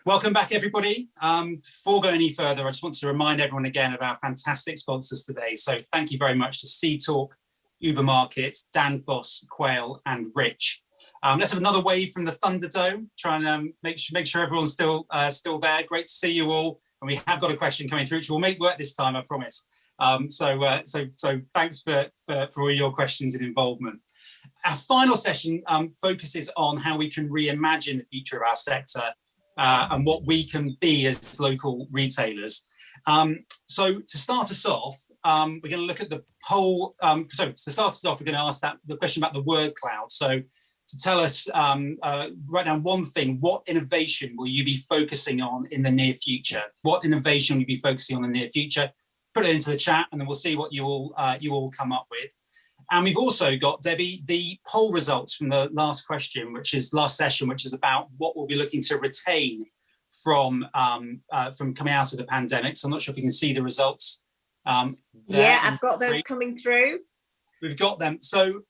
Welcome back, everybody. Before going any further, I just want to remind everyone again of our fantastic sponsors today. So thank you very much to Seatalk, Uber Markets, Danfoss, Quail, and Rich. Let's have another wave from the Thunderdome. Try and make sure everyone's still there. Great to see you all. And we have got a question coming through, which will make work this time, I promise. So thanks for all your questions and involvement. Our final session focuses on how we can reimagine the future of our sector and what we can be as local retailers. So to start us off, we're going to look at the poll. So to start us off, we're going to ask the question about the word cloud. So to tell us, write down one thing, what innovation will you be focusing on in the near future? What innovation will you be focusing on in the near future? Put it into the chat and then we'll see what you all come up with. And we've also got, Debbie, the poll results from the last session, which is about what we'll be looking to retain from coming out of the pandemic. So I'm not sure if you can see the results. Yeah, I've got those coming through. We've got them. So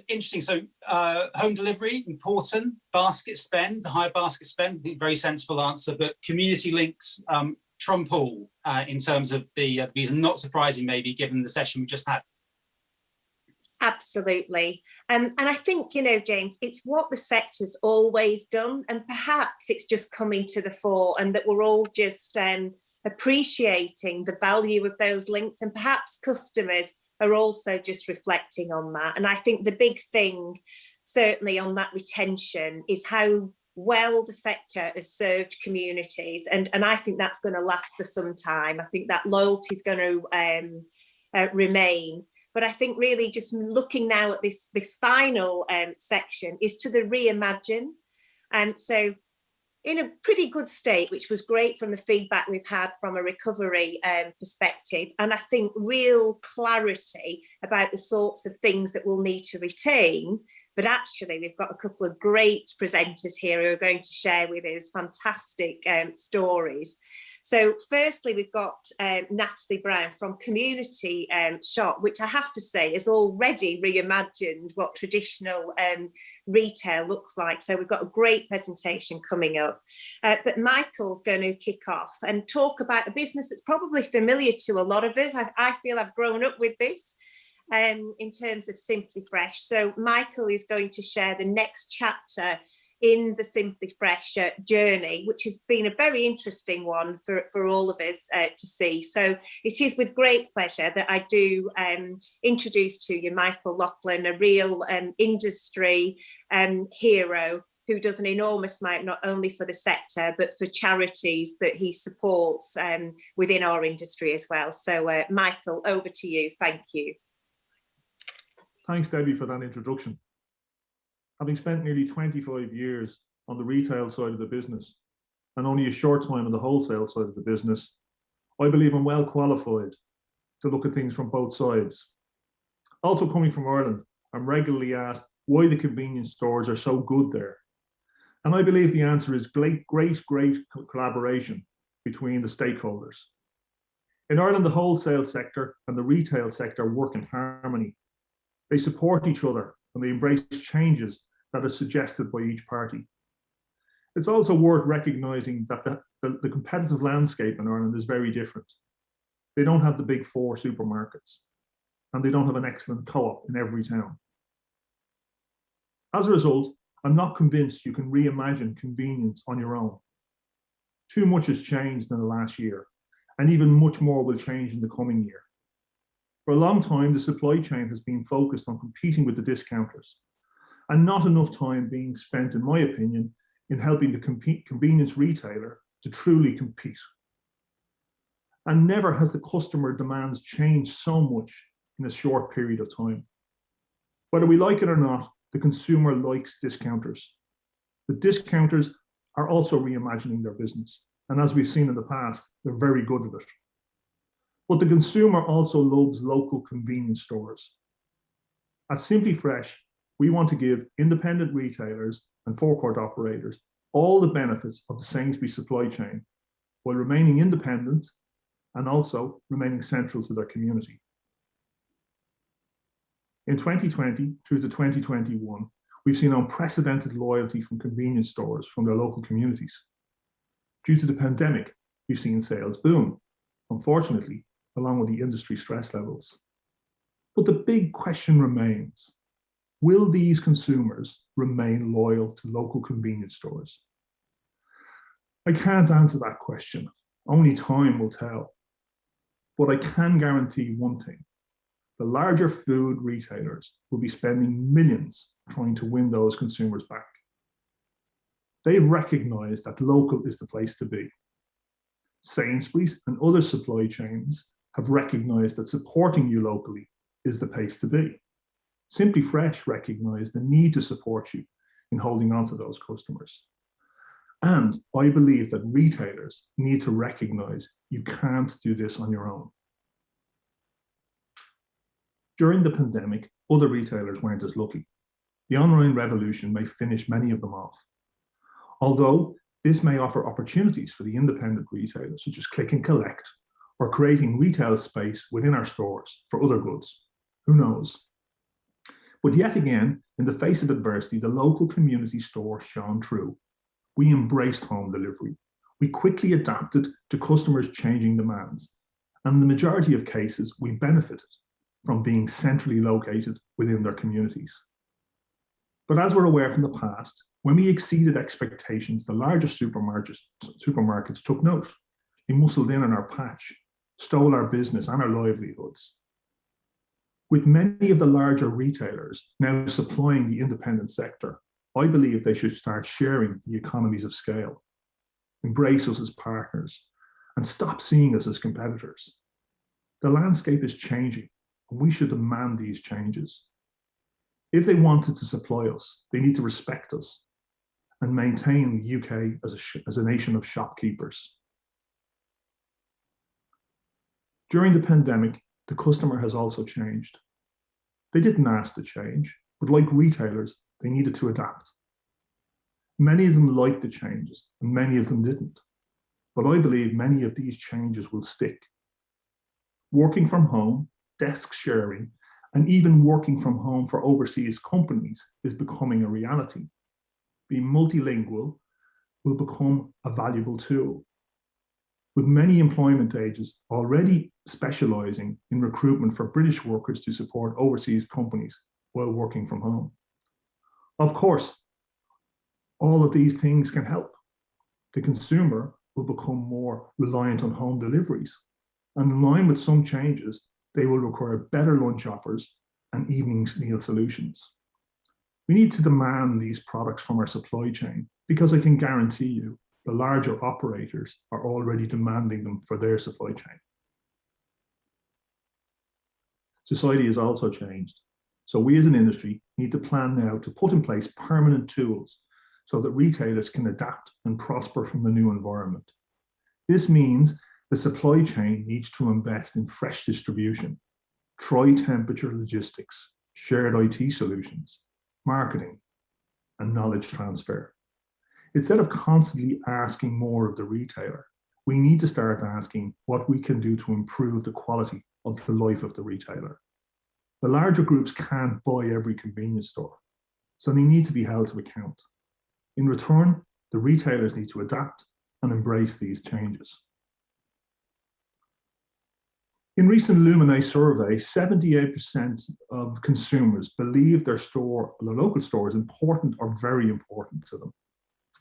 interesting. So home delivery, important. Basket spend, the higher basket spend, I think very sensible answer. But community links trump all in terms of the visa. Not surprising, maybe, given the session we just had. Absolutely. And I think, you know, James, it's what the sector's always done, and perhaps it's just coming to the fore, and that we're all just appreciating the value of those links, and perhaps customers are also just reflecting on that. And I think the big thing, certainly on that retention, is how well the sector has served communities. And I think that's going to last for some time. I think that loyalty is going to remain. But I think really just looking now at this final section is to the reimagine. And so in a pretty good state, which was great from the feedback we've had from a recovery perspective. And I think real clarity about the sorts of things that we'll need to retain. But actually, we've got a couple of great presenters here who are going to share with us fantastic stories. So firstly, we've got Natalie Brown from Community Shop, which I have to say has already reimagined what traditional retail looks like. So we've got a great presentation coming up. But Michael's going to kick off and talk about a business that's probably familiar to a lot of us. I feel I've grown up with this in terms of Simply Fresh. So Michael is going to share the next chapter in the Simply Fresh journey, which has been a very interesting one for all of us to see. So it is with great pleasure that I do introduce to you Michael Laughlin, a real industry hero who does an enormous amount, not only for the sector, but for charities that he supports within our industry as well. So Michael, over to you. Thank you. Thanks, Debbie, for that introduction. Having spent nearly 25 years on the retail side of the business and only a short time on the wholesale side of the business, I believe I'm well qualified to look at things from both sides. Also coming from Ireland, I'm regularly asked why the convenience stores are so good there. And I believe the answer is great collaboration between the stakeholders. In Ireland, the wholesale sector and the retail sector work in harmony. They support each other and they embrace changes that are suggested by each party. It's also worth recognising that the competitive landscape in Ireland is very different. They don't have the big four supermarkets, and they don't have an excellent co-op in every town. As a result, I'm not convinced you can reimagine convenience on your own. Too much has changed in the last year, and even much more will change in the coming year. For a long time, the supply chain has been focused on competing with the discounters, and not enough time being spent, in my opinion, in helping the convenience retailer to truly compete. And never has the customer demands changed so much in a short period of time. Whether we like it or not, the consumer likes discounters. The discounters are also reimagining their business, and as we've seen in the past, they're very good at it. But the consumer also loves local convenience stores. At Simply Fresh, we want to give independent retailers and forecourt operators all the benefits of the Sainsbury's supply chain, while remaining independent and also remaining central to their community. In 2020 through to 2021, we've seen unprecedented loyalty from convenience stores from their local communities. Due to the pandemic, we've seen sales boom, unfortunately, along with the industry stress levels. But the big question remains, will these consumers remain loyal to local convenience stores? I can't answer that question. Only time will tell. But I can guarantee one thing. The larger food retailers will be spending millions trying to win those consumers back. They've recognized that local is the place to be. Sainsbury's and other supply chains have recognized that supporting you locally is the place to be. Simply Fresh recognized the need to support you in holding on to those customers. And I believe that retailers need to recognize you can't do this on your own. During the pandemic, other retailers weren't as lucky. The online revolution may finish many of them off. Although this may offer opportunities for the independent retailers, such as click and collect, or creating retail space within our stores for other goods. Who knows? But yet again, in the face of adversity, the local community store shone through. We embraced home delivery. We quickly adapted to customers' changing demands. And in the majority of cases, we benefited from being centrally located within their communities. But as we're aware from the past, when we exceeded expectations, the larger supermarkets took note. They muscled in on our patch, stole our business and our livelihoods. With many of the larger retailers now supplying the independent sector, I believe they should start sharing the economies of scale, embrace us as partners, and stop seeing us as competitors. The landscape is changing, and we should demand these changes. If they wanted to supply us, they need to respect us and maintain the UK as a nation of shopkeepers. During the pandemic, the customer has also changed. They didn't ask to change, but like retailers, they needed to adapt. Many of them liked the changes, and many of them didn't. But I believe many of these changes will stick. Working from home, desk sharing, and even working from home for overseas companies is becoming a reality. Being multilingual will become a valuable tool, with many employment agents already specialising in recruitment for British workers to support overseas companies while working from home. Of course, all of these things can help. The consumer will become more reliant on home deliveries, and in line with some changes, they will require better lunch offers and evening meal solutions. We need to demand these products from our supply chain because I can guarantee you the larger operators are already demanding them for their supply chain. Society has also changed. So we as an industry need to plan now to put in place permanent tools so that retailers can adapt and prosper from the new environment. This means the supply chain needs to invest in fresh distribution, tri-temperature logistics, shared IT solutions, marketing, and knowledge transfer. Instead of constantly asking more of the retailer, we need to start asking what we can do to improve the quality of the life of the retailer. The larger groups can't buy every convenience store, so they need to be held to account. In return, the retailers need to adapt and embrace these changes. In recent Luminate survey, 78% of consumers believe their local store is important or very important to them.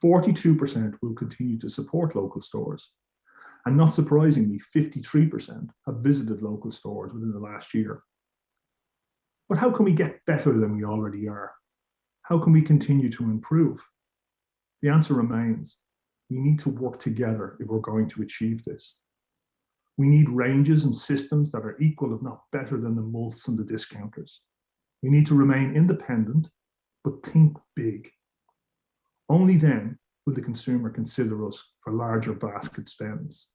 42% will continue to support local stores. And not surprisingly, 53% have visited local stores within the last year. But how can we get better than we already are? How can we continue to improve? The answer remains, we need to work together if we're going to achieve this. We need ranges and systems that are equal, if not better, than the mults and the discounters. We need to remain independent, but think big. Only then will the consumer consider us for larger basket spends.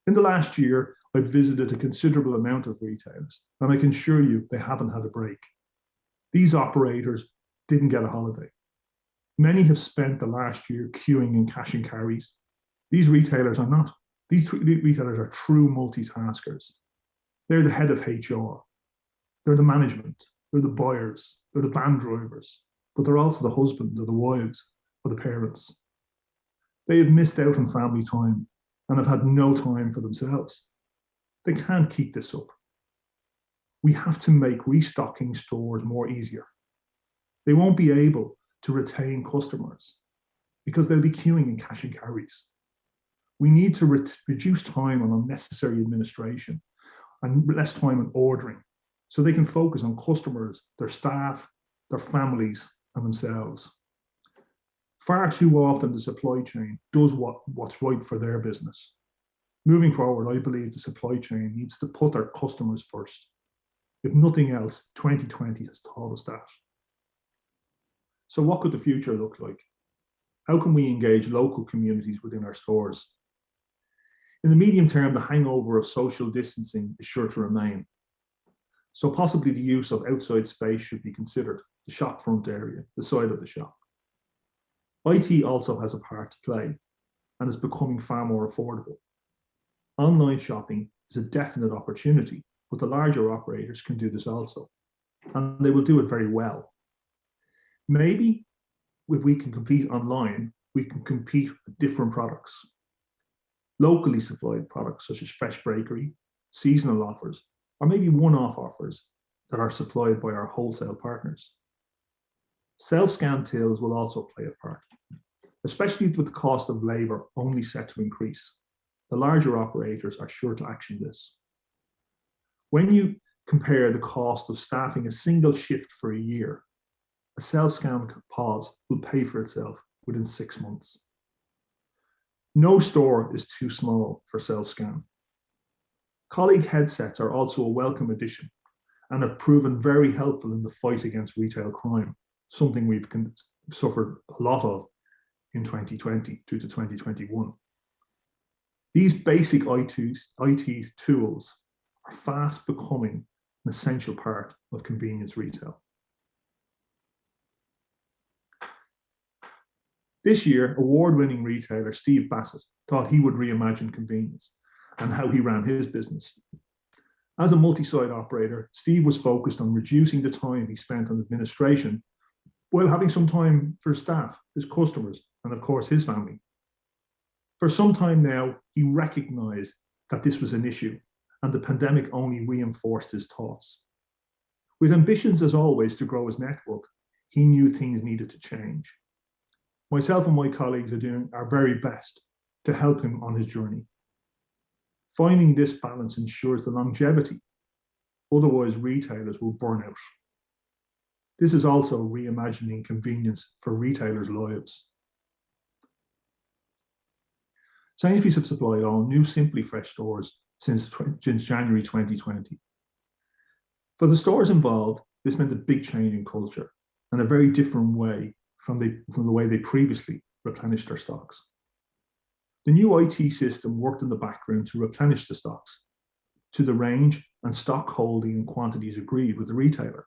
In the last year, I've visited a considerable amount of retailers, and I can assure you they haven't had a break. These operators didn't get a holiday. Many have spent the last year queuing and cash and carries. These retailers are not. These retailers are true multitaskers. They're the head of HR. They're the management. They're the buyers. They're the van drivers. But they're also the husband or the wives or the parents. They have missed out on family time and have had no time for themselves. They can't keep this up. We have to make restocking stores more easier. They won't be able to retain customers because they'll be queuing in cash and carries. We need to reduce time on unnecessary administration and less time on ordering so they can focus on customers, their staff, their families, and themselves. Far too often, the supply chain does what's right for their business. Moving forward, I believe the supply chain needs to put their customers first. If nothing else, 2020 has taught us that. So what could the future look like? How can we engage local communities within our stores? In the medium term, the hangover of social distancing is sure to remain. So possibly the use of outside space should be considered, the shop front area, the side of the shop. IT also has a part to play and is becoming far more affordable. Online shopping is a definite opportunity, but the larger operators can do this also, and they will do it very well. Maybe if we can compete online, we can compete with different products. Locally supplied products such as fresh bakery, seasonal offers, or maybe one-off offers that are supplied by our wholesale partners. Self-scan tills will also play a part, especially with the cost of labour only set to increase. The larger operators are sure to action this. When you compare the cost of staffing a single shift for a year, a self-scan POS will pay for itself within 6 months. No store is too small for self-scan. Colleague headsets are also a welcome addition and have proven very helpful in the fight against retail crime, something we've suffered a lot of in 2020 due to 2021. These basic IT tools are fast becoming an essential part of convenience retail. This year, award-winning retailer Steve Bassett thought he would reimagine convenience and how he ran his business. As a multi-site operator, Steve was focused on reducing the time he spent on administration while having some time for his staff, his customers, and of course his family. For some time now, he recognized that this was an issue, and the pandemic only reinforced his thoughts. With ambitions as always to grow his network, he knew things needed to change. Myself and my colleagues are doing our very best to help him on his journey. Finding this balance ensures the longevity, otherwise retailers will burn out. This is also reimagining convenience for retailers' lives. Sainsbury's have supplied all new Simply Fresh stores since January 2020. For the stores involved, this meant a big change in culture and a very different way from the way they previously replenished their stocks. The new IT system worked in the background to replenish the stocks to the range and stock holding and quantities agreed with the retailer.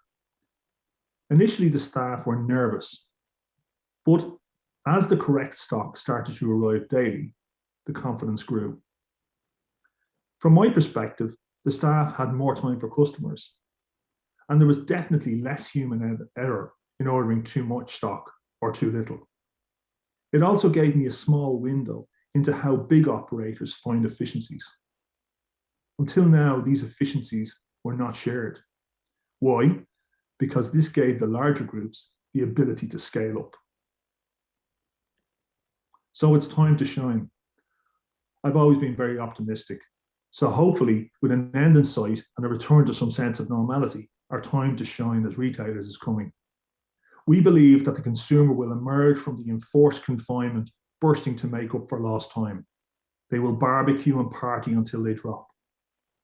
Initially, the staff were nervous, but as the correct stock started to arrive daily, the confidence grew. From my perspective, the staff had more time for customers, and there was definitely less human error in ordering too much stock or too little. It also gave me a small window into how big operators find efficiencies. Until now, these efficiencies were not shared. Why? Because this gave the larger groups the ability to scale up. So it's time to shine. I've always been very optimistic. So hopefully, with an end in sight and a return to some sense of normality, our time to shine as retailers is coming. We believe that the consumer will emerge from the enforced confinement bursting to make up for lost time. They will barbecue and party until they drop.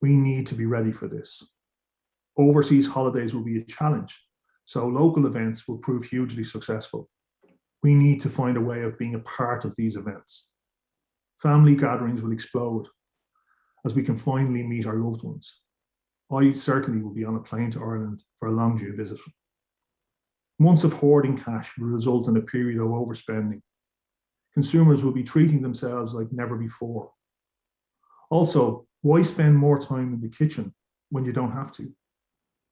We need to be ready for this. Overseas holidays will be a challenge, so local events will prove hugely successful. We need to find a way of being a part of these events. Family gatherings will explode as we can finally meet our loved ones. I certainly will be on a plane to Ireland for a long due visit. Months of hoarding cash will result in a period of overspending. Consumers will be treating themselves like never before. Also, why spend more time in the kitchen when you don't have to?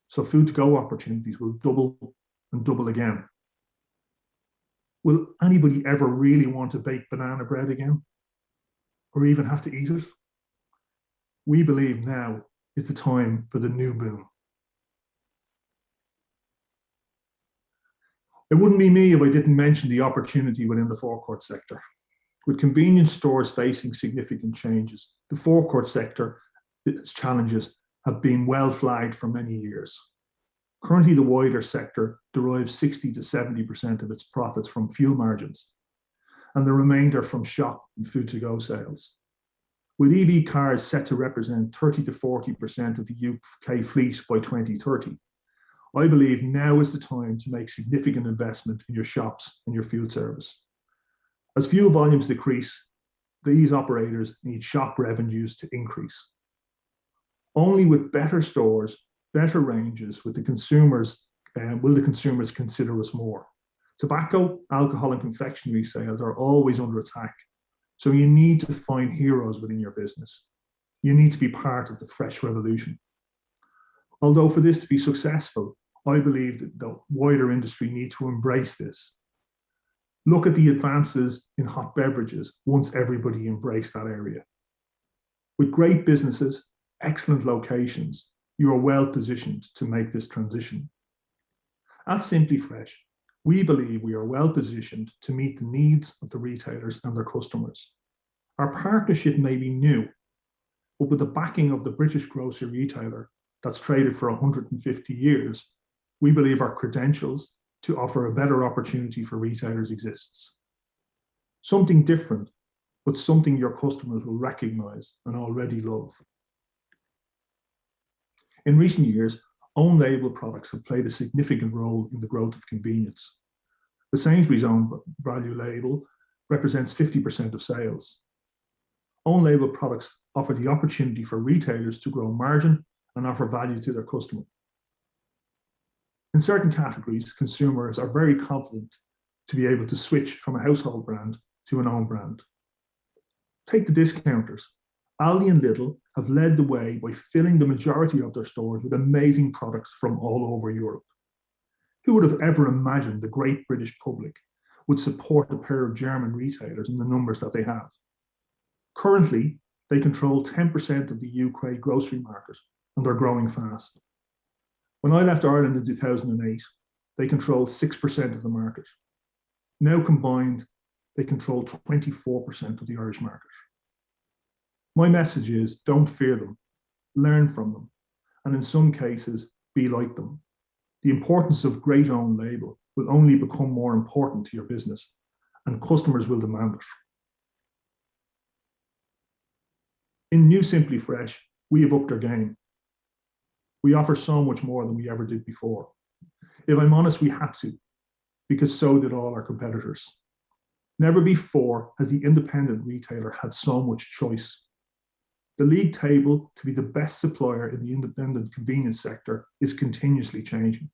So food to go opportunities will double and double again. Will anybody ever really want to bake banana bread again? Or even have to eat it? We believe now is the time for the new boom. It wouldn't be me if I didn't mention the opportunity within the forecourt sector. With convenience stores facing significant changes, the forecourt sector, its challenges have been well flagged for many years. Currently, the wider sector derives 60 to 70% of its profits from fuel margins, and the remainder from shop and food to go sales. With EV cars set to represent 30 to 40% of the UK fleet by 2030, I believe now is the time to make significant investment in your shops and your fuel service. As fuel volumes decrease, these operators need shop revenues to increase. Only with better stores, better ranges, with the consumers, will the consumers consider us more. Tobacco, alcohol, and confectionery sales are always under attack. So you need to find heroes within your business. You need to be part of the fresh revolution. Although for this to be successful, I believe that the wider industry needs to embrace this. Look at the advances in hot beverages once everybody embraced that area. With great businesses, excellent locations, you are well positioned to make this transition. At Simply Fresh, we believe we are well positioned to meet the needs of the retailers and their customers. Our partnership may be new, but with the backing of the British grocery retailer that's traded for 150 years, we believe our credentials to offer a better opportunity for retailers exists. Something different, but something your customers will recognize and already love. In recent years, own label products have played a significant role in the growth of convenience. The Sainsbury's own value label represents 50% of sales. Own label products offer the opportunity for retailers to grow margin and offer value to their customer. In certain categories, consumers are very confident to be able to switch from a household brand to an own brand. Take the discounters. Aldi and Lidl have led the way by filling the majority of their stores with amazing products from all over Europe. Who would have ever imagined the great British public would support a pair of German retailers in the numbers that they have? Currently, they control 10% of the UK grocery market, and they're growing fast. When I left Ireland in 2008, they controlled 6% of the market. Now combined, they control 24% of the Irish market. My message is, don't fear them, learn from them, and in some cases, be like them. The importance of great own label will only become more important to your business, and customers will demand it. In New Simply Fresh, we have upped our game. We offer so much more than we ever did before. If I'm honest, we had to, because so did all our competitors. Never before has the independent retailer had so much choice. The league table to be the best supplier in the independent convenience sector is continuously changing.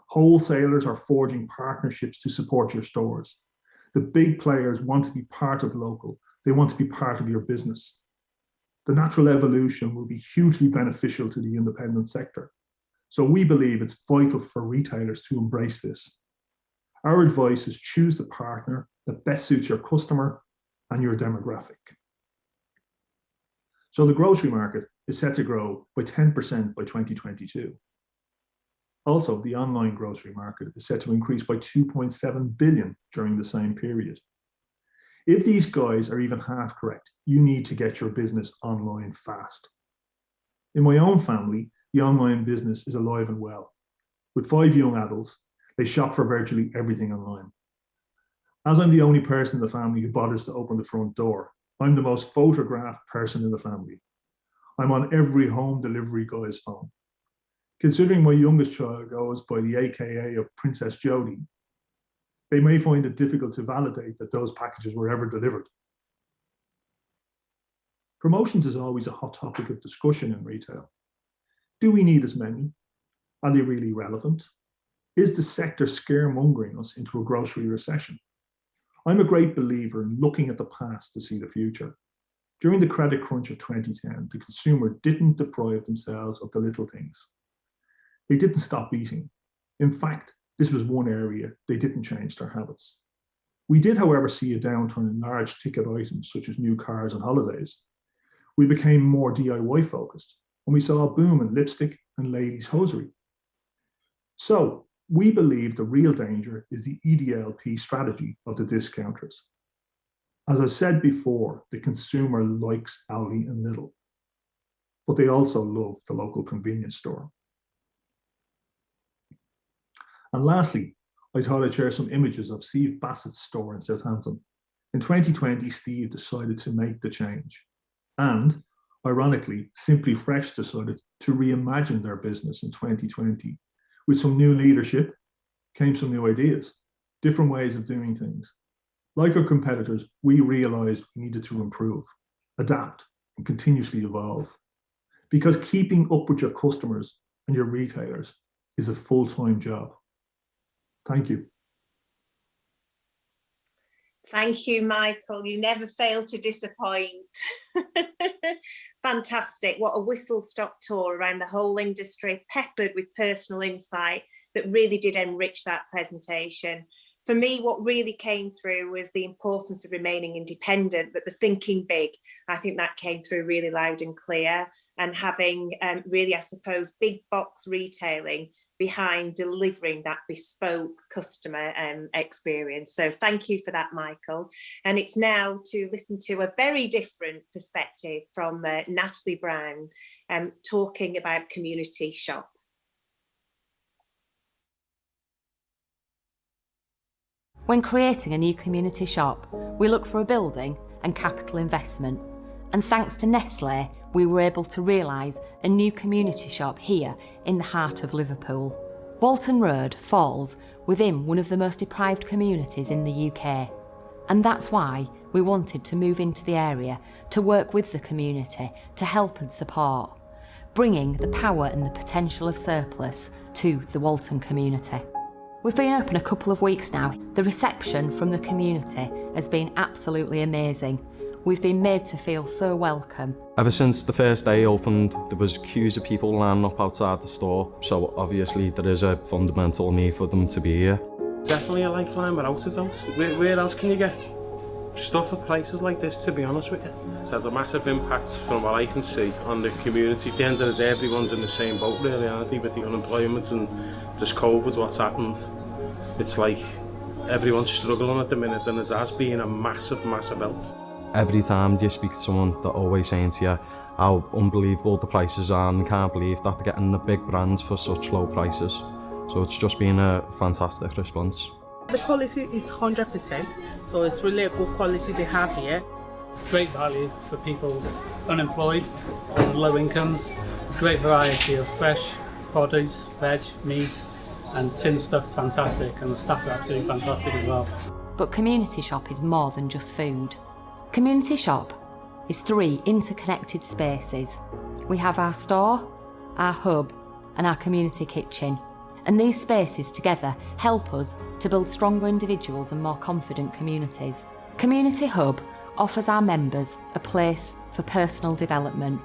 Wholesalers are forging partnerships to support your stores. The big players want to be part of local. They want to be part of your business. The natural evolution will be hugely beneficial to the independent sector. So we believe it's vital for retailers to embrace this. Our advice is choose the partner that best suits your customer and your demographic. So the grocery market is set to grow by 10% by 2022. Also, the online grocery market is set to increase by 2.7 billion during the same period. If these guys are even half correct, you need to get your business online fast. In my own family, the online business is alive and well. With 5 young adults, they shop for virtually everything online. As I'm the only person in the family who bothers to open the front door, I'm the most photographed person in the family. I'm on every home delivery guy's phone. Considering my youngest child goes by the AKA of Princess Jodie, they may find it difficult to validate that those packages were ever delivered. Promotions is always a hot topic of discussion in retail. Do we need as many? Are they really relevant? Is the sector scaremongering us into a grocery recession? I'm a great believer in looking at the past to see the future. During the credit crunch of 2010, the consumer didn't deprive themselves of the little things. They didn't stop eating. In fact, this was one area they didn't change their habits. We did, however, see a downturn in large ticket items such as new cars and holidays. We became more DIY focused, and we saw a boom in lipstick and ladies' hosiery. So we believe the real danger is the EDLP strategy of the discounters. As I've said before, the consumer likes Aldi and Lidl, but they also love the local convenience store. And lastly, I thought I'd share some images of Steve Bassett's store in Southampton. In 2020, Steve decided to make the change. And ironically, Simply Fresh decided to reimagine their business in 2020. With some new leadership came some new ideas, different ways of doing things. Like our competitors, we realized we needed to improve, adapt, and continuously evolve. Because keeping up with your customers and your retailers is a full-time job. Thank you. Thank you, Michael. You never fail to disappoint. Fantastic. What a whistle-stop tour around the whole industry, peppered with personal insight that really did enrich that presentation. For me, what really came through was the importance of remaining independent, but the thinking big. I think that came through really loud and clear, and having really, I suppose, big box retailing behind delivering that bespoke customer experience. So thank you for that, Michael. And it's now to listen to a very different perspective from Natalie Brown, talking about Community Shop. When creating a new community shop, we look for a building and capital investment. And thanks to Nestlé, we were able to realise a new community shop here in the heart of Liverpool. Walton Road falls within one of the most deprived communities in the UK. And that's why we wanted to move into the area to work with the community to help and support, bringing the power and the potential of surplus to the Walton community. We've been open a couple of weeks now. The reception from the community has been absolutely amazing. We've been made to feel so welcome. Ever since the first day opened, there was queues of people lining up outside the store, so obviously there is a fundamental need for them to be here. Definitely a lifeline without it, though. Where else can you get stuff at prices like this, to be honest with you? It's had a massive impact, from what I can see, on the community. At the end of the day, everyone's in the same boat really, aren't they, with the unemployment and just COVID, what's happened. It's like everyone's struggling at the minute, and it has been a massive, massive help. Every time you speak to someone, they're always saying to you how unbelievable the prices are, and can't believe that they're getting the big brands for such low prices. So it's just been a fantastic response. The quality is 100%, so it's really a good quality they have here. Great value for people unemployed, on low incomes, great variety of fresh produce, veg, meat, and tin stuff's fantastic, and the staff are absolutely fantastic as well. But Community Shop is more than just food. Community Shop is 3 interconnected spaces. We have our store, our hub, and our community kitchen. And these spaces together help us to build stronger individuals and more confident communities. Community Hub offers our members a place for personal development.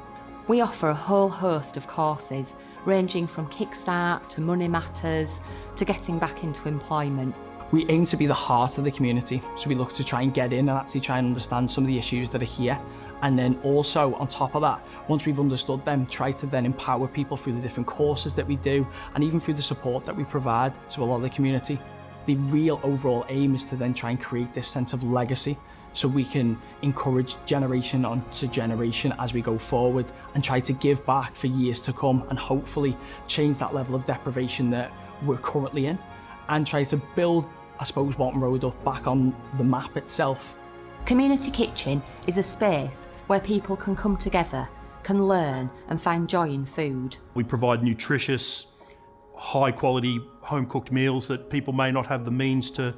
We offer a whole host of courses, ranging from Kickstart to Money Matters to getting back into employment. We aim to be the heart of the community, so we look to try and get in and actually try and understand some of the issues that are here. And then also, on top of that, once we've understood them, try to then empower people through the different courses that we do, and even through the support that we provide to a lot of the community. The real overall aim is to then try and create this sense of legacy, so we can encourage generation onto generation as we go forward, and try to give back for years to come, and hopefully change that level of deprivation that we're currently in, and try to build, I suppose, Walton Road up back on the map itself. Community Kitchen is a space where people can come together, can learn and find joy in food. We provide nutritious, high quality home cooked meals that people may not have the means to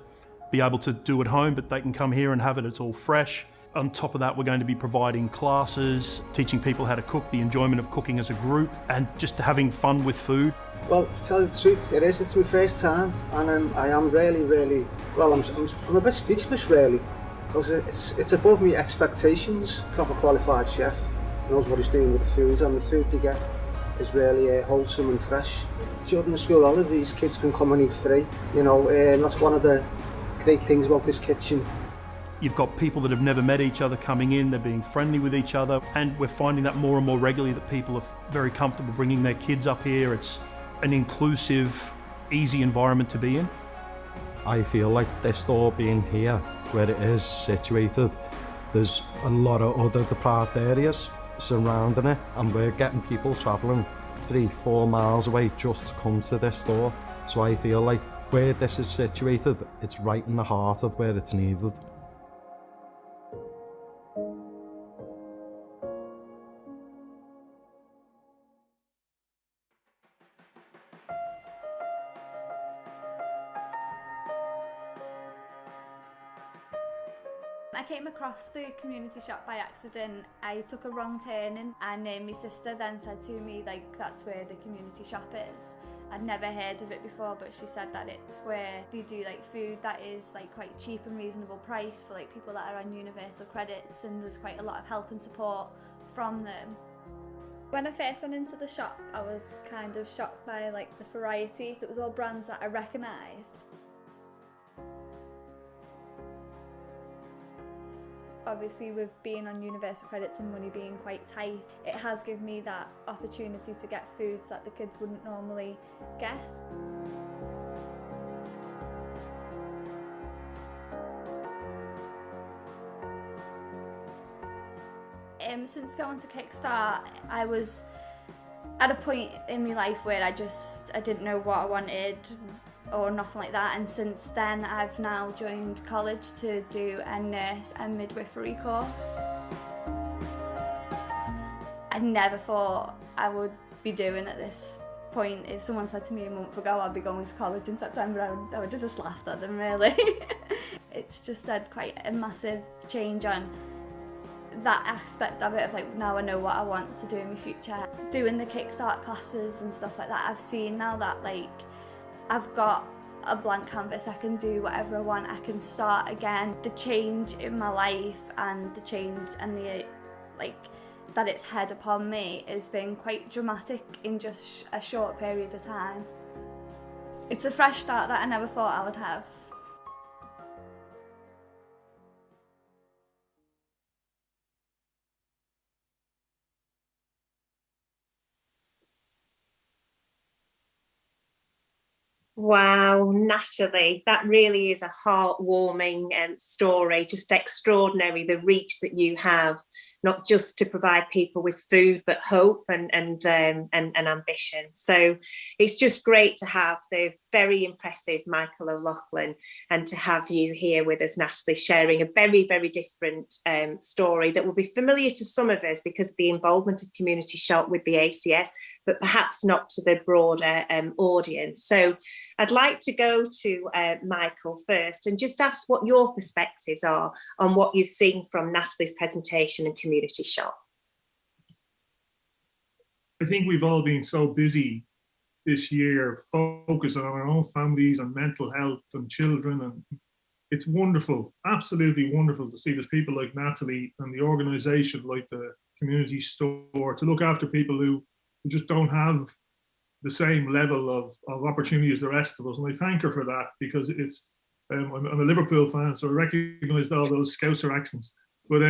be able to do at home, but they can come here and have it. It's all fresh. On top of that, we're going to be providing classes, teaching people how to cook, the enjoyment of cooking as a group, and just having fun with food. Well, to tell you the truth, it's my first time, and I am really, well, I'm a bit speechless really, because it's above my expectations. Proper qualified chef, knows what he's doing with the food, and the food they get is really wholesome and fresh. During the school holidays, kids can come and eat free, you know, and that's one of the great things about this kitchen. You've got people that have never met each other coming in, they're being friendly with each other, and we're finding that more and more regularly that people are very comfortable bringing their kids up here. It's an inclusive, easy environment to be in. I feel like this store being here, where it is situated, there's a lot of other deprived areas surrounding it, and we're getting people travelling 3-4 miles away just to come to this store. So I feel like where this is situated, it's right in the heart of where it's needed. I came across the community shop by accident. I took a wrong turning and my sister then said to me like that's where the community shop is. I'd never heard of it before, but she said that it's where they do like food that is like quite cheap and reasonable price for like people that are on universal credits, and there's quite a lot of help and support from them. When I first went into the shop, I was kind of shocked by like the variety. It was all brands that I recognised. Obviously with being on universal credits and money being quite tight, it has given me that opportunity to get foods that the kids wouldn't normally get. Since going to Kickstart, I was at a point in my life where I didn't know what I wanted or nothing like that, and since then I've now joined college to do a nurse and midwifery course. I never thought I would be doing at this point. If someone said to me a month ago I'd be going to college in September, I would have just laughed at them really. It's just had quite a massive change on that aspect of it, of like now I know what I want to do in my future. Doing the Kickstart classes and stuff like that, I've seen now that like I've got a blank canvas, I can do whatever I want, I can start again. The change in my life and the change and the like that it's had upon me has been quite dramatic in just a short period of time. It's a fresh start that I never thought I would have. Wow, Natalie, that really is a heartwarming story, just extraordinary, the reach that you have, not just to provide people with food, but hope and ambition. So it's just great to have the very impressive Michael O'Loughlin and to have you here with us, Natalie, sharing a very, very different story that will be familiar to some of us because of the involvement of Community Shop with the ACS, but perhaps not to the broader audience. So I'd like to go to Michael first and just ask what your perspectives are on what you've seen from Natalie's presentation and Community Shop. I think we've all been so busy this year focusing on our own families and mental health and children, and it's wonderful, absolutely wonderful to see there's people like Natalie and the organisation like the Community Store to look after people who just don't have the same level of opportunity as the rest of us. And I thank her for that because it's, I'm a Liverpool fan, so I recognised all those Scouser accents. But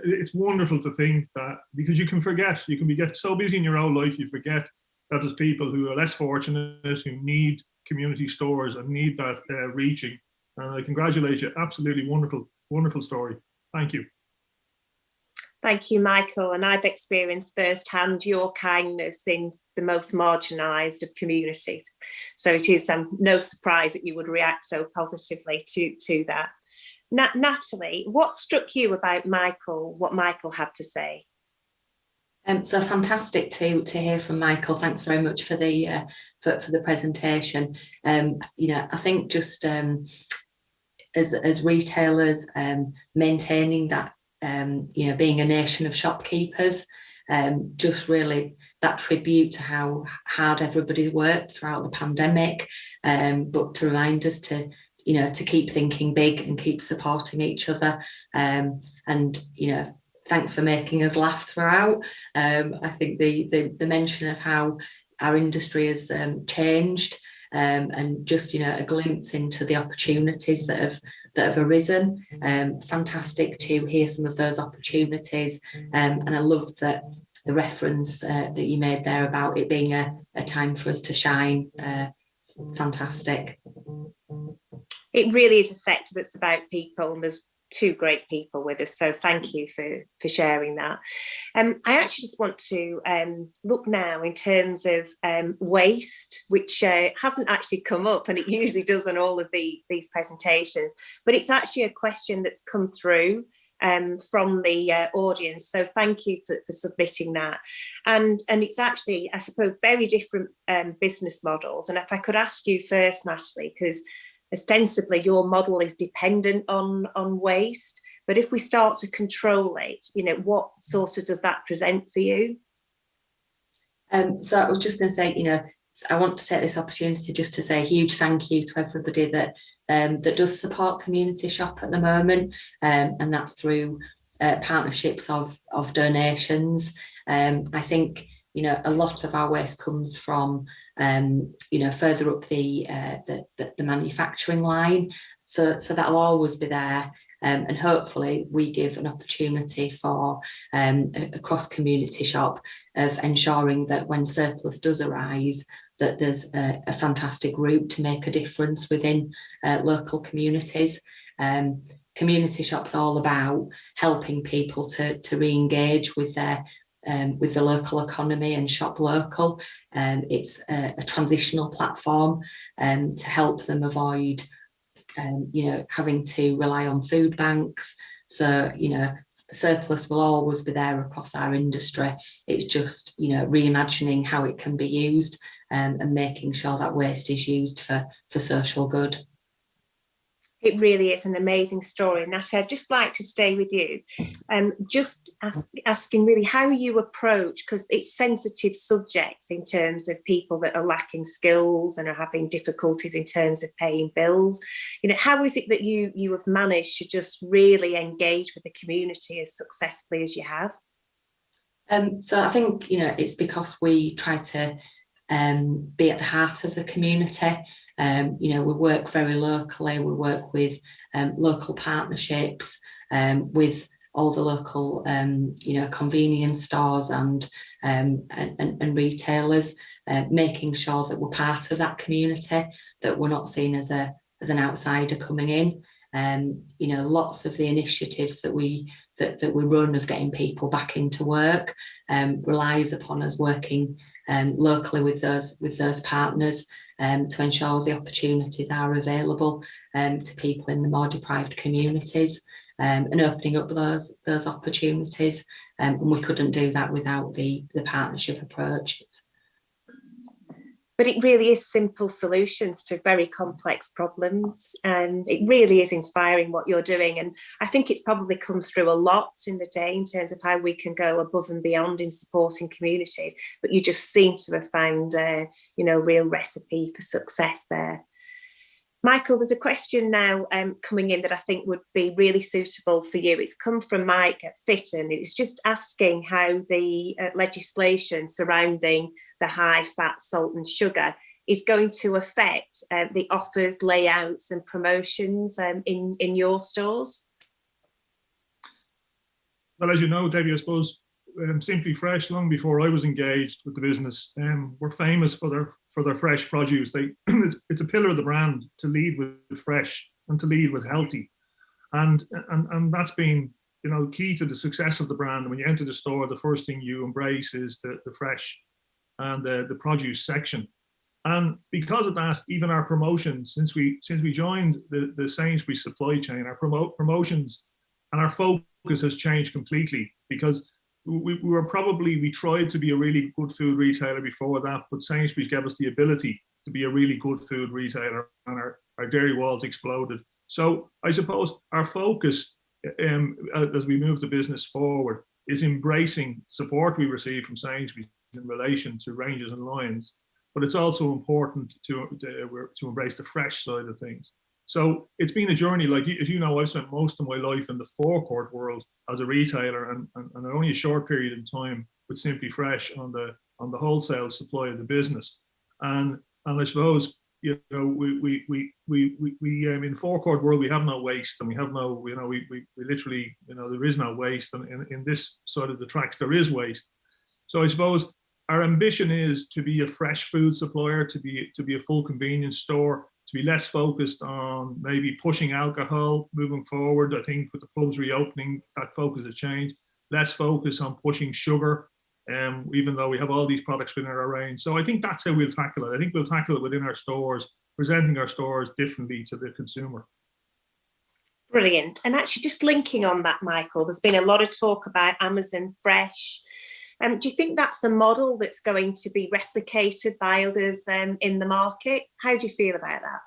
it's wonderful to think that, because you can get so busy in your own life, you forget that there's people who are less fortunate, who need community stores and need that reaching. And I congratulate you. Absolutely wonderful, wonderful story. Thank you. Thank you, Michael. And I've experienced firsthand your kindness in the most marginalised of communities. So it is no surprise that you would react so positively to that. Natalie, what struck you about Michael, what Michael had to say? So fantastic to hear from Michael. Thanks very much for the presentation. You know, I think just as retailers, maintaining that, you know, being a nation of shopkeepers, just really that tribute to how hard everybody worked throughout the pandemic, but to remind us to, you know, to keep thinking big and keep supporting each other, and you know, thanks for making us laugh throughout. I think the mention of how our industry has changed and just, you know, a glimpse into the opportunities that have arisen. Fantastic to hear some of those opportunities, and I love that the reference that you made there about it being a time for us to shine. Fantastic. It really is a sector that's about people, and there's two great people with us, so thank you for sharing that. I actually just want to look now in terms of waste, which hasn't actually come up, and it usually does on all of these presentations, but it's actually a question that's come through from the audience, so thank you for submitting that. And it's actually, I suppose, very different business models. And if I could ask you first, Natalie, because ostensibly your model is dependent on waste, but if we start to control it, you know, what sort of does that present for you? So I was just going to say, you know, I want to take this opportunity just to say a huge thank you to everybody that does support Community Shop at the moment, and that's through partnerships of donations. I think, you know, a lot of our waste comes from you know, further up the manufacturing line, so that'll always be there, and hopefully we give an opportunity for across Community Shop of ensuring that when surplus does arise, that there's a fantastic route to make a difference within local communities. Community Shop's all about helping people to re-engage with the local economy and shop local. It's a transitional platform to help them avoid you know, having to rely on food banks. So, you know, surplus will always be there across our industry. It's just, you know, reimagining how it can be used, and making sure that waste is used for social good. It really is an amazing story. Natalie, I'd just like to stay with you, just asking really how you approach, because it's sensitive subjects in terms of people that are lacking skills and are having difficulties in terms of paying bills. You know, how is it that you have managed to just really engage with the community as successfully as you have? So I think, you know, it's because we try to be at the heart of the community. You know, we work very locally, we work with local partnerships, with all the local you know, convenience stores and retailers, making sure that we're part of that community, that we're not seen as an outsider coming in. You know, lots of the initiatives that we run of getting people back into work relies upon us working locally with those partners, to ensure the opportunities are available to people in the more deprived communities, and opening up those opportunities. And we couldn't do that without the partnership approaches. But it really is simple solutions to very complex problems, and it really is inspiring what you're doing. And I think it's probably come through a lot in the day in terms of how we can go above and beyond in supporting communities. But you just seem to have found a, you know, real recipe for success there. Michael, there's a question now coming in that I think would be really suitable for you. It's come from Mike at Fit, and it's just asking how the legislation surrounding the high fat, salt and sugar is going to affect the offers, layouts and promotions in your stores. Well, as you know, Debbie, I suppose Simply Fresh, long before I was engaged with the business, were famous for their fresh produce. It's a pillar of the brand to lead with fresh and to lead with healthy, and that's been, you know, key to the success of the brand. When you enter the store, the first thing you embrace is the fresh and the produce section. And because of that, even our promotions, since we joined the Sainsbury's supply chain, our promotions and our focus has changed completely, because we tried to be a really good food retailer before that, but Sainsbury's gave us the ability to be a really good food retailer, and our dairy walls exploded. So I suppose our focus as we move the business forward is embracing support we receive from Sainsbury's in relation to ranges and lines, but it's also important to embrace the fresh side of things. So it's been a journey. Like, as you know, I've spent most of my life in the forecourt world as a retailer, and only a short period in time with Simply Fresh on the wholesale supply of the business. And I suppose you know, we in forecourt world, we have no waste, and we have no, you know, we literally, you know, there is no waste, and in this side of the tracks, there is waste. So I suppose our ambition is to be a fresh food supplier, to be a full convenience store, to be less focused on maybe pushing alcohol moving forward. I think with the pubs reopening, that focus has changed. Less focus on pushing sugar, even though we have all these products within our range. So I think that's how we'll tackle it. I think we'll tackle it within our stores, presenting our stores differently to the consumer. Brilliant. And actually, just linking on that, Michael, there's been a lot of talk about Amazon Fresh. Do you think that's a model that's going to be replicated by others in the market? How do you feel about that?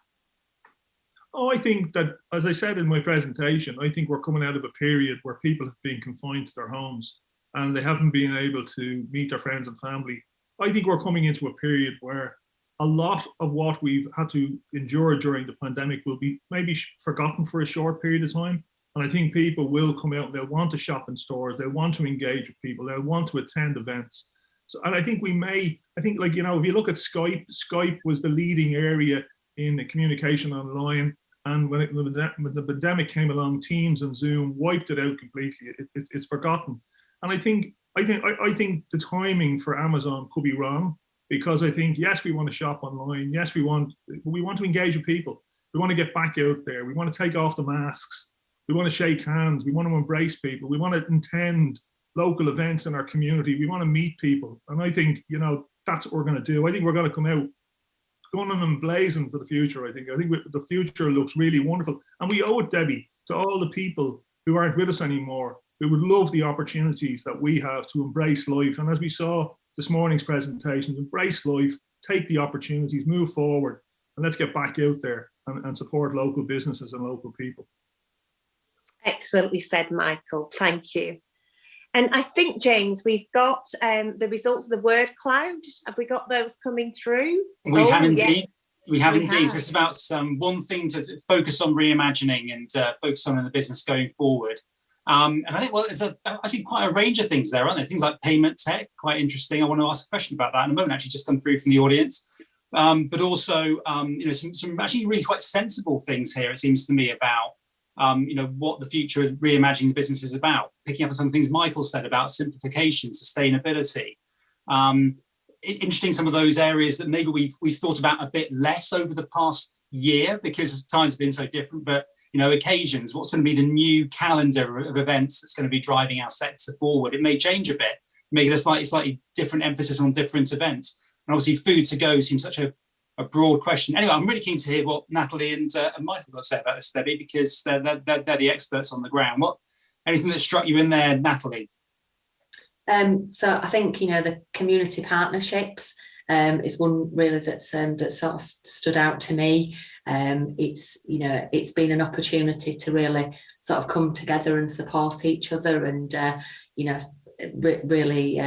Oh, I think that, as I said in my presentation, I think we're coming out of a period where people have been confined to their homes and they haven't been able to meet their friends and family. I think we're coming into a period where a lot of what we've had to endure during the pandemic will be maybe forgotten for a short period of time. And I think people will come out and they'll want to shop in stores, they'll want to engage with people, they'll want to attend events. So, and I think like, you know, if you look at Skype was the leading area in the communication online. And when the pandemic came along, Teams and Zoom wiped it out completely. It's forgotten. And I think the timing for Amazon could be wrong, because I think, yes, we want to shop online. Yes, we want to engage with people. We want to get back out there. We want to take off the masks. We want to shake hands. We want to embrace people. We want to attend local events in our community. We want to meet people. And I think, you know, that's what we're going to do. I think we're going to come out gunning and blazing for the future. I think the future looks really wonderful. And we owe it, Debbie, to all the people who aren't with us anymore, who would love the opportunities that we have to embrace life. And as we saw this morning's presentation, embrace life, take the opportunities, move forward, and let's get back out there and support local businesses and local people. Excellently said, Michael. Thank you. And I think, James, we've got the results of the word cloud. Have we got those coming through? We have indeed. Yes, we have indeed. So it's about one thing to focus on reimagining and focus on in the business going forward. And I think, well, there's actually quite a range of things there, aren't there? Things like payment tech, quite interesting. I want to ask a question about that in a moment, actually just come through from the audience. But also, you know, some actually really quite sensible things here, it seems to me, about you know, what the future of reimagining the business is about. Picking up on some things Michael said about simplification, sustainability. Interesting, some of those areas that maybe we've thought about a bit less over the past year because times have been so different. But you know, occasions, what's going to be the new calendar of events that's going to be driving our sector forward? It may change a bit, make a slightly different emphasis on different events. And obviously, food to go seems such a broad question. Anyway, I'm really keen to hear what Natalie and Michael got to say about this, Debbie, because they're the experts on the ground. Anything that struck you in there, Natalie? So I think, you know, the community partnerships is one really that sort of stood out to me. It's been an opportunity to really sort of come together and support each other and really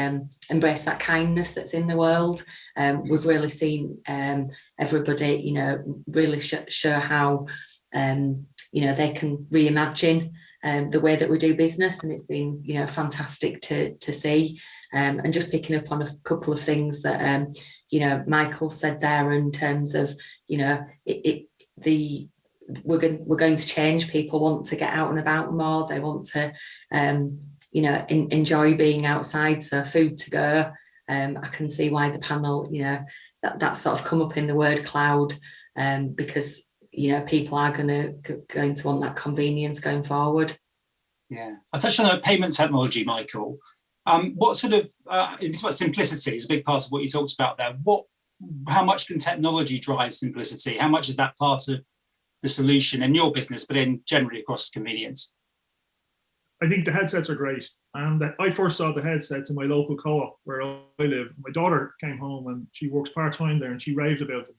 embrace that kindness that's in the world. We've really seen everybody, you know, really show how they can reimagine the way that we do business, and it's been, you know, fantastic to see. And just picking up on a couple of things that Michael said there in terms of, you know, we're going to change. People want to get out and about more. They want to enjoy being outside. So food to go. I can see why the panel, you know, that sort of come up in the word cloud, because, you know, people are going to want that convenience going forward. Yeah, I touched on payment technology, Michael. What sort of it's about simplicity is a big part of what you talked about there. How much can technology drive simplicity? How much is that part of the solution in your business, but in generally across convenience? I think the headsets are great. And I first saw the headsets in my local co-op where I live. My daughter came home and she works part-time there and she raved about them.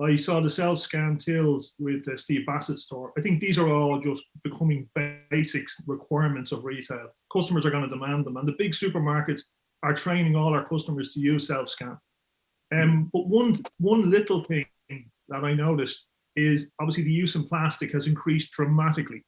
I saw the self-scan tills with the Steve Bassett's store. I think these are all just becoming basic requirements of retail. Customers are going to demand them, and the big supermarkets are training all our customers to use self-scan. But one little thing that I noticed is obviously the use of plastic has increased dramatically.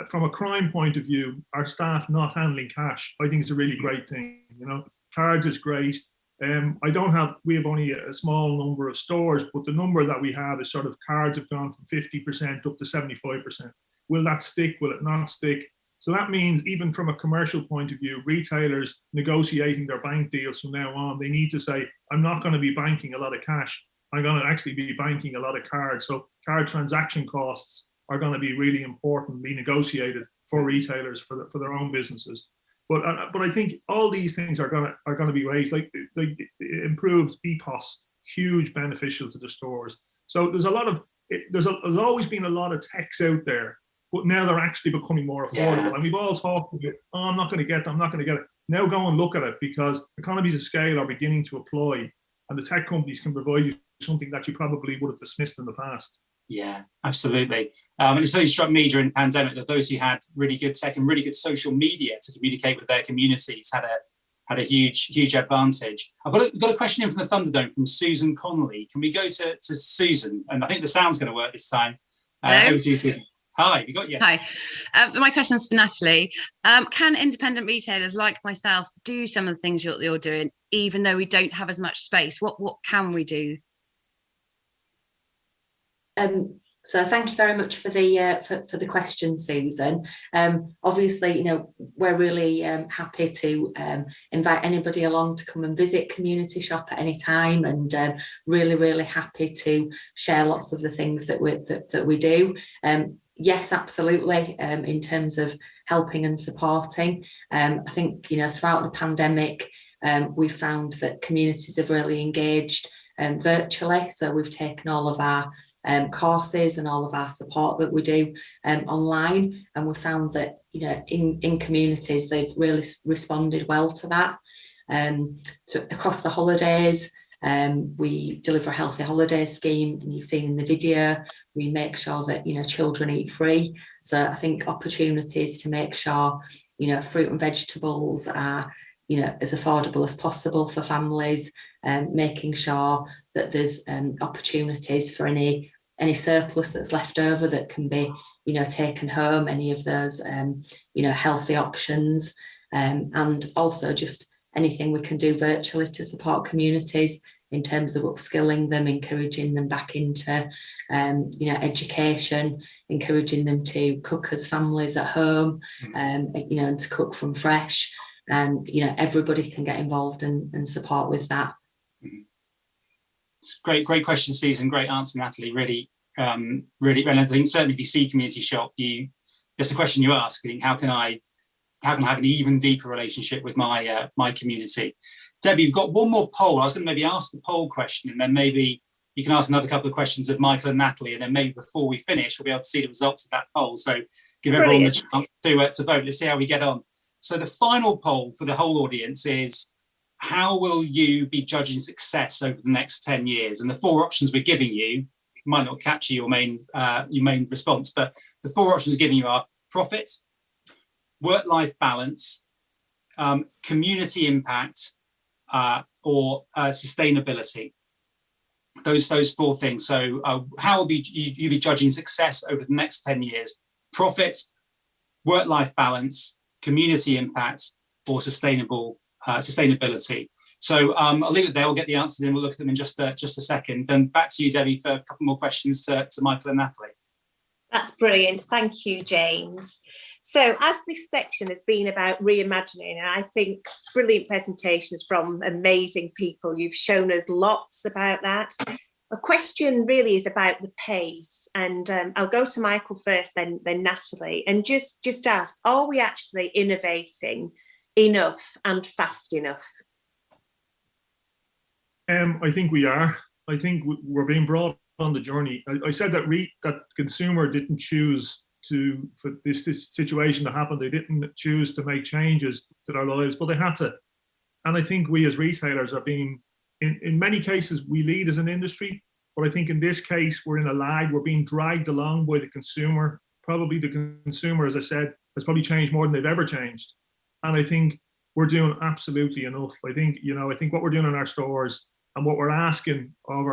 From a crime point of view, our staff not handling cash, I think is a really great thing. You know, cards is great. we have only a small number of stores, but the number that we have is sort of cards have gone from 50% up to 75%. Will that stick? Will it not stick? So that means even from a commercial point of view, retailers negotiating their bank deals from now on, they need to say, I'm not going to be banking a lot of cash. I'm going to actually be banking a lot of cards. So card transaction costs are going to be really important, be negotiated for retailers for their own businesses. But I think all these things are going to be raised. Like it improves EPOS, huge beneficial to the stores. So there's always been a lot of techs out there, but now they're actually becoming more affordable. Yeah. And we've all talked about, oh, I'm not going to get that, I'm not going to get it. Now go and look at it, because economies of scale are beginning to apply, and the tech companies can provide you something that you probably would have dismissed in the past. Yeah, absolutely. And it certainly struck me during the pandemic that those who had really good tech and really good social media to communicate with their communities had a huge advantage. I've got a question in from the Thunderdome from Susan Connolly. Can we go to Susan? And I think the sound's going to work this time. Over to you, Susan. Hi, we got you. Hi. My question is for Natalie. Can independent retailers like myself do some of the things you're doing, even though we don't have as much space? What can we do? So thank you very much for the question, Susan. Obviously, we're really happy to invite anybody along to come and visit Community Shop at any time, and really happy to share lots of the things that we do. Yes, absolutely. In terms of helping and supporting, I think throughout the pandemic, we've found that communities have really engaged virtually. So we've taken all of our courses and all of our support that we do online, and we found that in communities they've really responded well to that. So across the holidays, we deliver a healthy holidays scheme, and you've seen in the video we make sure that children eat free. So I think opportunities to make sure fruit and vegetables are as affordable as possible for families, making sure that there's opportunities for any surplus that's left over that can be taken home, any of those healthy options, and also just anything we can do virtually to support communities in terms of upskilling them, encouraging them back into education, encouraging them to cook as families at home, and to cook from fresh. And everybody can get involved and support with that. It's great question, Susan. Great answer, Natalie. Really, and I think certainly if you see Community Shop, that's the question you ask. How can I have an even deeper relationship with my community? Debbie, you've got one more poll. I was going to maybe ask the poll question, and then maybe you can ask another couple of questions of Michael and Natalie, and then maybe before we finish, we'll be able to see the results of that poll. So give everyone the chance to vote. Let's see how we get on. So the final poll for the whole audience is, how will you be judging success over the next 10 years? And the four options we're giving you might not capture your main response, but the four options we're giving you are profit, work-life balance, community impact, or sustainability. Those four things. So how will you be judging success over the next 10 years? Profit, work-life balance, community impact, or sustainability. So I'll leave it there. We'll get the answers in. We'll look at them in just a second. Then back to you, Debbie, for a couple more questions to Michael and Natalie. That's brilliant. Thank you, James. So as this section has been about reimagining, and I think brilliant presentations from amazing people, you've shown us lots about that. A question really is about the pace, and I'll go to Michael first, then Natalie, and just ask, are we actually innovating enough and fast enough? I think we are. I think we're being brought on the journey. I said that that consumer didn't choose for this situation to happen. They didn't choose to make changes to their lives, but they had to. And I think we as retailers are being, in many cases, we lead as an industry, but I think in this case, we're in a lag. We're being dragged along by the consumer. Probably the consumer, as I said, has probably changed more than they've ever changed. And I think we're doing absolutely enough. I think what we're doing in our stores and what we're asking of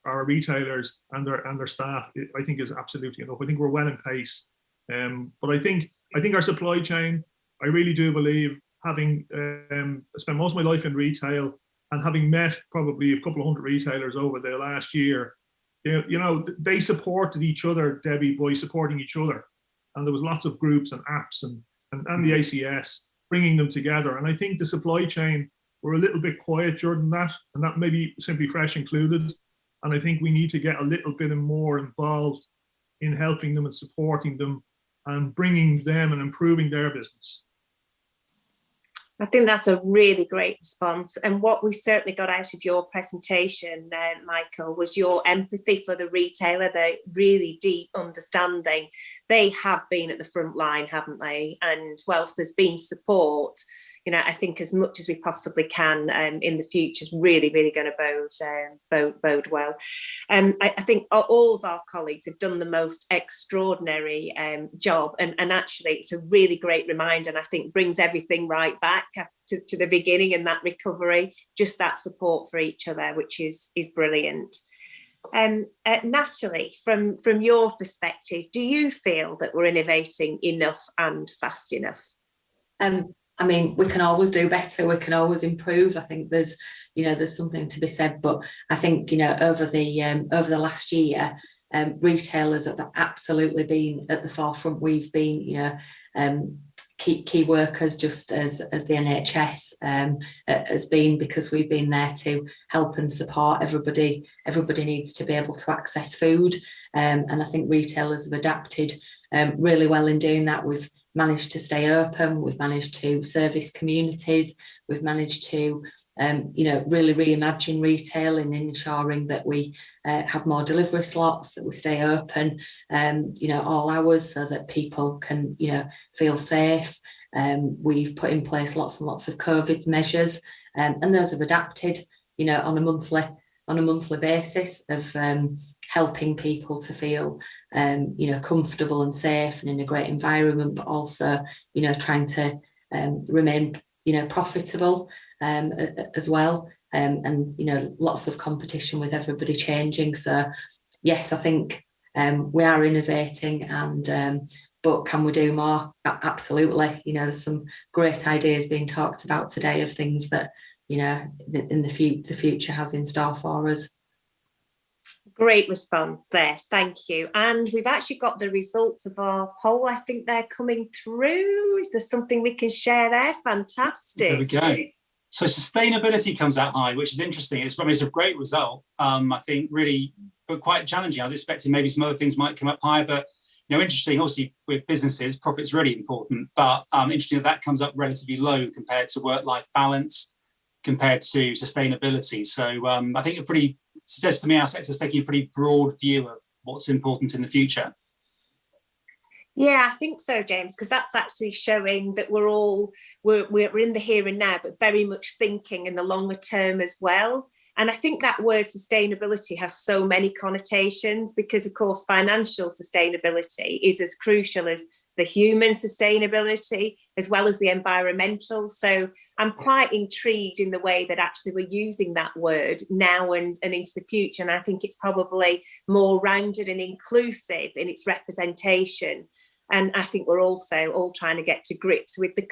our retailers and their staff, I think is absolutely enough. I think we're well in pace. But I think our supply chain, I really do believe, having spent most of my life in retail, And having met probably a couple of hundred retailers over the last year, they supported each other, Debbie, by supporting each other. And there was lots of groups and apps and the ACS bringing them together. And I think the supply chain were a little bit quiet during that, and that maybe Simply Fresh included. And I think we need to get a little bit more involved in helping them and supporting them and bringing them and improving their business. I think that's a really great response. And what we certainly got out of your presentation, Michael, was your empathy for the retailer, the really deep understanding. They have been at the front line, haven't they? And whilst there's been support, I think as much as we possibly can in the future is really, really going to bode well. I think all of our colleagues have done the most extraordinary job, and actually it's a really great reminder, and I think brings everything right back to the beginning and that recovery, just that support for each other, which is brilliant. Natalie, from your perspective, do you feel that we're innovating enough and fast enough? I mean, we can always do better. We can always improve. I think there's something to be said. But I think, over the last year, retailers have absolutely been at the forefront. We've been, key workers, just as the NHS has been, because we've been there to help and support everybody. Everybody needs to be able to access food, and I think retailers have adapted really well in doing that. We've managed to stay open, we've managed to service communities, we've managed to really reimagine retail and ensuring that we have more delivery slots, that we stay open all hours so that people can feel safe. We've put in place lots and lots of COVID measures, and those have adapted on a monthly basis of helping people to feel comfortable and safe and in a great environment, but also trying to remain profitable as well, and lots of competition with everybody changing. So yes, I think we are innovating, and but can we do more? Absolutely. There's some great ideas being talked about today of things that in the future has in store for us. Great response there, thank you. And we've actually got the results of our poll. I think they're coming through. There's something we can share there. Fantastic. There we go. So sustainability comes out high, which is interesting. It's a great result. I think really, but quite challenging. I was expecting maybe some other things might come up higher, but interesting. Obviously, with businesses, profit's really important. But interesting that comes up relatively low compared to work-life balance, compared to sustainability. So I think suggests to me our sector's taking a pretty broad view of what's important in the future. Yeah, I think so, James, because that's actually showing that we're in the here and now, but very much thinking in the longer term as well. And I think that word sustainability has so many connotations because, of course, financial sustainability is as crucial as the human sustainability as well as the environmental. So I'm quite intrigued in the way that actually we're using that word now and into the future. And I think it's probably more rounded and inclusive in its representation. And I think we're also all trying to get to grips with the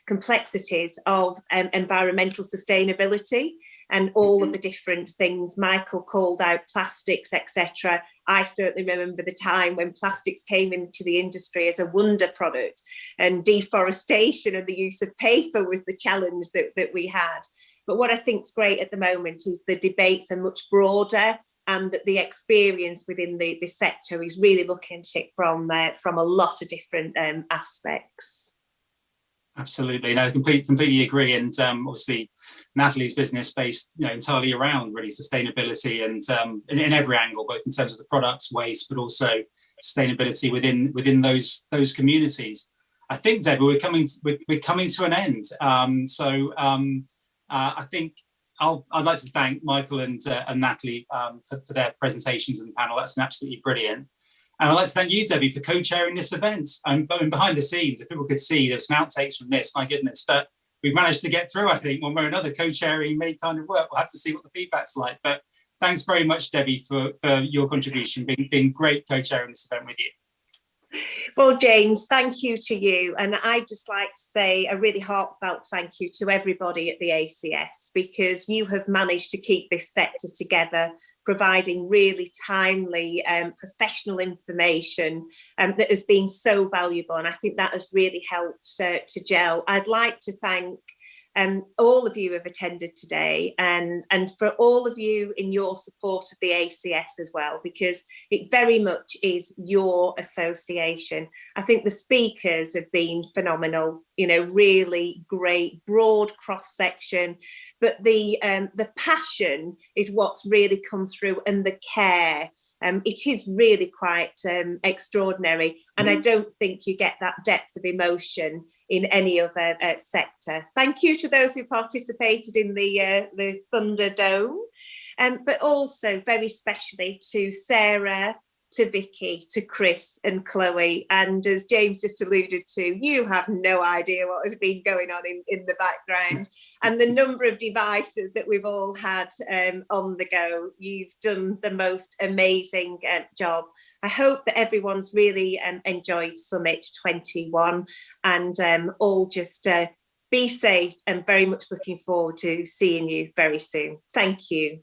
complexities of environmental sustainability and all of the different things Michael called out, plastics, etc. I certainly remember the time when plastics came into the industry as a wonder product, and deforestation and the use of paper was the challenge that we had. But what I think is great at the moment is the debates are much broader, and that the experience within the sector is really looking at it from a lot of different aspects. Absolutely, no, completely agree. And obviously, Natalie's business based, entirely around really sustainability and in every angle, both in terms of the products, waste, but also sustainability within those communities. I think, Deborah, we're coming to an end. I think I'd like to thank Michael and Natalie for their presentations and panel. That's been absolutely brilliant. And I'd like to thank you, Debbie, for co-chairing this event. I'm behind the scenes. If people could see, there were some outtakes from this, my goodness. But we've managed to get through, I think, one way or another. Co-chairing may kind of work. We'll have to see what the feedback's like. But thanks very much, Debbie, for your contribution. Being great co-chairing this event with you. Well, James, thank you to you. And I'd just like to say a really heartfelt thank you to everybody at the ACS, because you have managed to keep this sector together, providing really timely professional information that has been so valuable. And I think that has really helped to gel. I'd like to thank all of you who have attended today, and for all of you in your support of the ACS as well, because it very much is your association. I think the speakers have been phenomenal, you know, really great, broad cross-section, but the passion is what's really come through, and the care. It is really quite extraordinary, and I don't think you get that depth of emotion in any other sector. Thank you to those who participated in the Thunderdome, but also very especially to Sarah, to Vicky, to Chris and Chloe. And as James just alluded to, you have no idea what has been going on in the background, and the number of devices that we've all had on the go. You've done the most amazing job. I hope that everyone's really enjoyed Summit 21, and all just be safe, and very much looking forward to seeing you very soon. Thank you.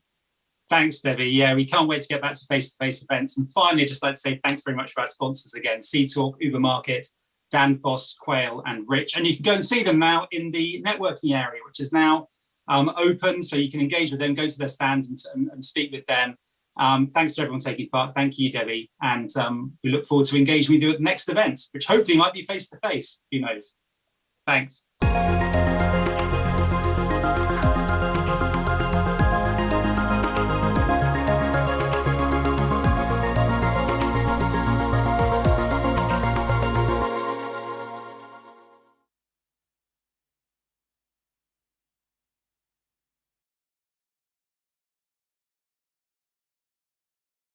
Thanks, Debbie. Yeah, we can't wait to get back to face-to-face events. And finally, I'd just like to say thanks very much for our sponsors again, SeaTalk, Uber Market, Danfoss, Quayle and Rich. And you can go and see them now in the networking area, which is now open, so you can engage with them, go to their stands and speak with them. Thanks to everyone taking part. Thank you, Debbie. And we look forward to engaging with you at the next event, which hopefully might be face-to-face. Who knows? Thanks.